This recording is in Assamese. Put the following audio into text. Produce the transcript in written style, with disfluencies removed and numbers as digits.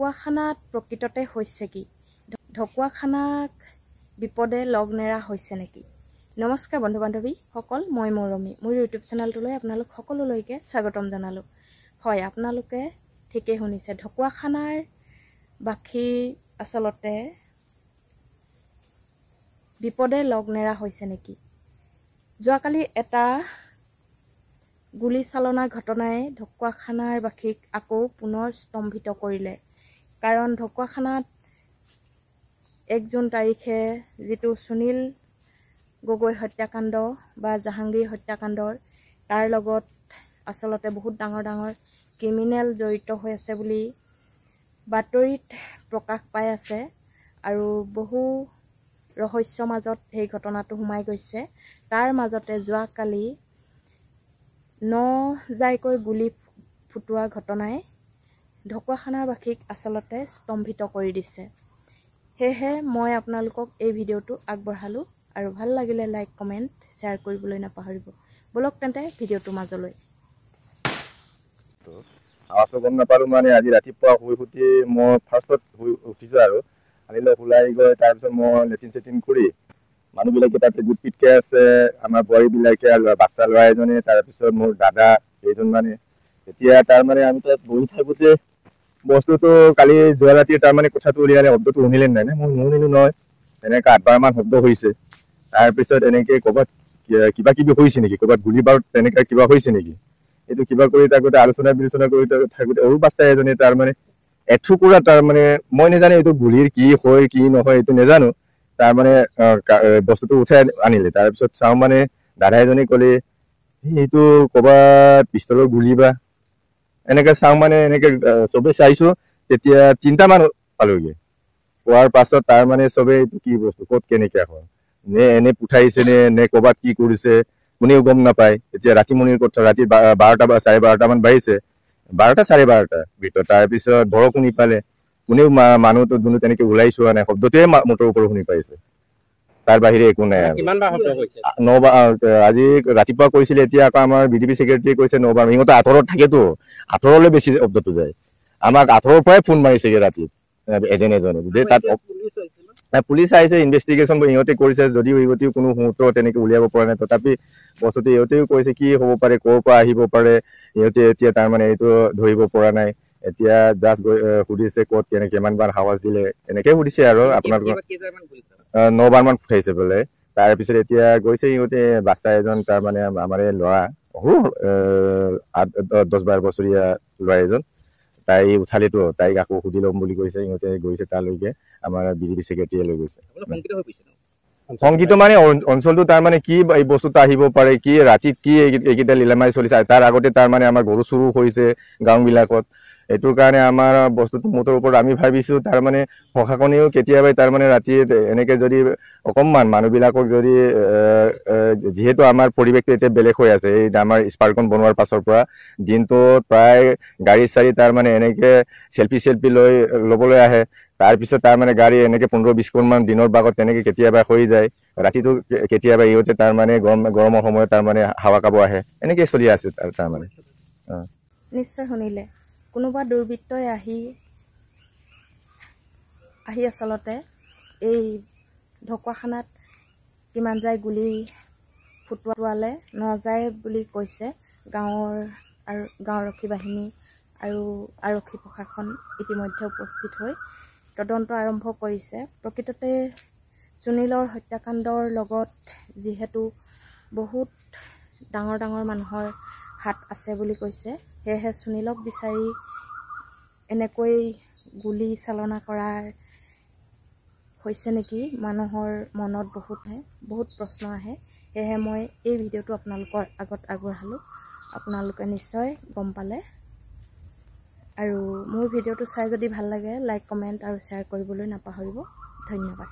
ঢকুৱাখানাত প্ৰকৃততে হৈছে কি? ঢকুৱাখানাক বিপদে লগ নেৰা হৈছে নেকি? নমস্কাৰ বন্ধু বান্ধৱী সকল, মই মৰমী মোৰ ইউটিউব চেনেলটোলৈ আপোনালোক সকলোলৈকে স্বাগতম জনালোঁ। হয়, আপোনালোকে ঠিকেই শুনিছে, ঢকুৱাখানাৰ বাসী আচলতে বিপদে লগ নেৰা হৈছে নেকি? যোৱাকালি এটা গুলীচালনাৰ ঘটনাই ঢকুৱাখানাৰ বাসীক আকৌ পুনৰ স্তম্ভিত কৰিলে। কাৰণ ঢকুৱাখানাত 1 জুন তাৰিখে যিটো সুনীল গগৈ হত্যাকাণ্ড বা জাহাংগীৰ হত্যাকাণ্ডৰ তাৰ লগত আচলতে বহুত ডাঙৰ ডাঙৰ ক্ৰিমিনেল জড়িত হৈ আছে বুলি বাতৰিত প্ৰকাশ পাই আছে আৰু বহু ৰহস্যৰ মাজত সেই ঘটনাটো সোমাই গৈছে। তাৰ মাজতে যোৱাকালি 9 জাইকৈ গুলি ফুটোৱা ঘটনাই ঢকুৱাখানাৰ বাসীক আচলতে স্তম্ভিত কৰি দিছে। সেয়েহে মই আপোনালোকক এই ভিডিঅ'টো আগবঢ়ালোঁ আৰু ভাল লাগিলে লাইক কমেণ্ট শ্বেয়াৰ কৰিবলৈ নাপাহৰিব। বলক তেন্তে ভিডিঅ'টোৰ মাজলৈ। আৱাজটো গম নাপালোঁ, মানে আজি ৰাতিপুৱা শুই উঠি মই ফাৰ্ষ্টত শুই উঠিছোঁ আৰু আনিলে ওলাই গৈ তাৰপিছত মই লেট্ৰিন চেট্ৰিন কৰি মানুহবিলাকে তাতে গোট পিটকৈ আছে, আমাৰ বোৱাৰীবিলাকে আৰু বাচ্চা ল'ৰা এজনে, তাৰপিছত মোৰ দাদা এইজন, মানে এতিয়া তাৰমানে আমি তাত বহি থাকোঁতে বস্তুটো কালি যোৱা ৰাতি তাৰমানে কথাটো উলিয়ালে, শব্দটো শুনিলে নাই মই নুশুনিলোঁ নহয়, এনেকৈ 8-বাৰমান শব্দ হৈছে। তাৰপিছত এনেকৈ ক'ৰবাত কিবা কিবি হৈছে নেকি, ক'ৰবাত গুলি বাৰুদ তেনেকৈ কিবা হৈছে নেকি, এইটো কিবা কৰি থাকোঁতে আলোচনা বিলোচনা কৰি থাকোঁতে সৰু বাচ্চা এজনে তাৰমানে এথুকুৰা তাৰমানে মই নাজানো এইটো গুলিৰ কি হয় কি নহয় এইটো নাজানো, তাৰমানে বস্তুটো উঠাই আনিলে। তাৰপিছত চাওঁ মানে দাদা এজনে ক'লে এইটো ক'ৰবাত পিষ্টলৰ গুলি বা এনেকৈ চাওঁ, মানে এনেকৈ চবেই চাইছোঁ। তেতিয়া 3টামান পালোগৈ, পোৱাৰ পাছত তাৰমানে চবেই এইটো কি বস্তু ক'ত কেনেকৈ হয়, নে এনে পুঠাইছে নে ক'ৰবাত কি কৰিছে কোনেও গম নাপায়। এতিয়া ৰাতিমণিৰ কথা, ৰাতি 12টা বা 12:30মান বাজিছে, 12টা 12:30 ভিতৰত। তাৰপিছত বৰষুণ ইফালে কোনেও মানুহটো যোনো তেনেকৈ ওলাই চোৱা নাই, শব্দটোৱে মোটৰ ওপৰত শুনি পাইছে, তাৰ বাহিৰে একো নাই। আজি ৰাতিপুৱা কৈছিলে, এতিয়া আকৌ আমাৰ বিজেপি ছেক্ৰেটাৰীয়ে কৈছে 9বাৰ। সিহঁতে 18ত থাকেতো, 18লৈ বেছি শব্দটো যায়। আমাক 18ৰ পৰাই ফোন মাৰিছেগৈ ৰাতি এজনে যে তাত পুলিচ আহিছে, ইনভেষ্টিগেশ্যন সিহঁতে কৰিছে, যদিও সিহঁতেও কোনো মুহূৰ্ত তেনেকৈ উলিয়াব পৰা নাই। তথাপি বস্তুটো সিহঁতেও কৈছে কি হ'ব পাৰে, ক'ৰ পৰা আহিব পাৰে, সিহঁতে এতিয়া তাৰমানে এইটো ধৰিব পৰা নাই। এতিয়া জাষ্ট গৈ সুধিছে ক'ত কিমানবাৰ আৱাজ দিলে এনেকৈ সুধিছে আৰু আপোনালোকৰ 9বাৰমান ফুটাইছে বোলে। তাৰপিছত এতিয়া গৈছে সিহঁতে, বাচ্চা এজন তাৰমানে আমাৰে ল'ৰা, সৰু 10-12 বছৰীয়া ল'ৰা এজন, তাই উঠালেতো, তাইক আকৌ সুধি ল'ম বুলি কৈছে। সিহঁতে গৈছে তালৈকে, আমাৰ বিজেপি ছেক্ৰেটাৰীয়ে লৈ গৈছে। শংকিত মানে অঞ্চলটো তাৰমানে কি এই বস্তুটো আহিব পাৰে, কি ৰাতিত কি এইকেইটা লীলামাৰি চলিছে। তাৰ আগতে তাৰমানে আমাৰ গৰু চুৰু হৈছে গাঁওবিলাকত, এইটোৰ কাৰণে আমাৰ বস্তুটো মুঠৰ ওপৰত আমি ভাবিছোঁ তাৰমানে প্ৰশাসনেও কেতিয়াবাই তাৰমানে ৰাতি এনেকৈ যদি অকণমান মানুহবিলাকক যদি যিহেতু আমাৰ পৰিৱেশটো এতিয়া বেলেগ হৈ আছে, এই আমাৰ স্পাৰ্কন বনোৱাৰ পাছৰ পৰা দিনটোত প্ৰায় গাড়ী চাড়ী তাৰমানে এনেকৈ চেল্ফি লৈ ল'বলৈ আহে। তাৰপিছত তাৰমানে গাড়ী এনেকৈ 15-20খনমান দিনৰ ভাগত তেনেকৈ কেতিয়াবা হৈ যায়। ৰাতিটো কেতিয়াবা ইহঁতে তাৰমানে গৰমৰ সময়ত তাৰমানে হাৱা খাব আহে, এনেকৈ চলি আছে তাৰমানে। নিশ্চয় শুনিলে, কোনোবা দুৰ্বৃত্তই আহি আচলতে এই ঢকুৱাখানাত কিমান যায় গুলি ফুটোৱালে, 9 যায় বুলি কৈছে। গাঁওৰক্ষী বাহিনী আৰু আৰক্ষী প্ৰশাসন ইতিমধ্যে উপস্থিত হৈ তদন্ত আৰম্ভ কৰিছে। প্ৰকৃততে সুনীলৰ হত্যাকাণ্ডৰ লগত যিহেতু বহুত ডাঙৰ ডাঙৰ মানুহৰ হাত আছে বুলি কৈছে, সেয়েহে সুনীলক বিচাৰি এনেকৈ গুলী চালনা কৰাৰ হৈছে নেকি মানুহৰ মনত বহুত প্ৰশ্ন আহে। সেয়েহে মই এই ভিডিঅ'টো আপোনালোকৰ আগত আগবঢ়ালোঁ, আপোনালোকে নিশ্চয় গম পালে। আৰু মোৰ ভিডিঅ'টো চাই যদি ভাল লাগে লাইক কমেণ্ট আৰু শ্বেয়াৰ কৰিবলৈ নাপাহৰিব। ধন্যবাদ।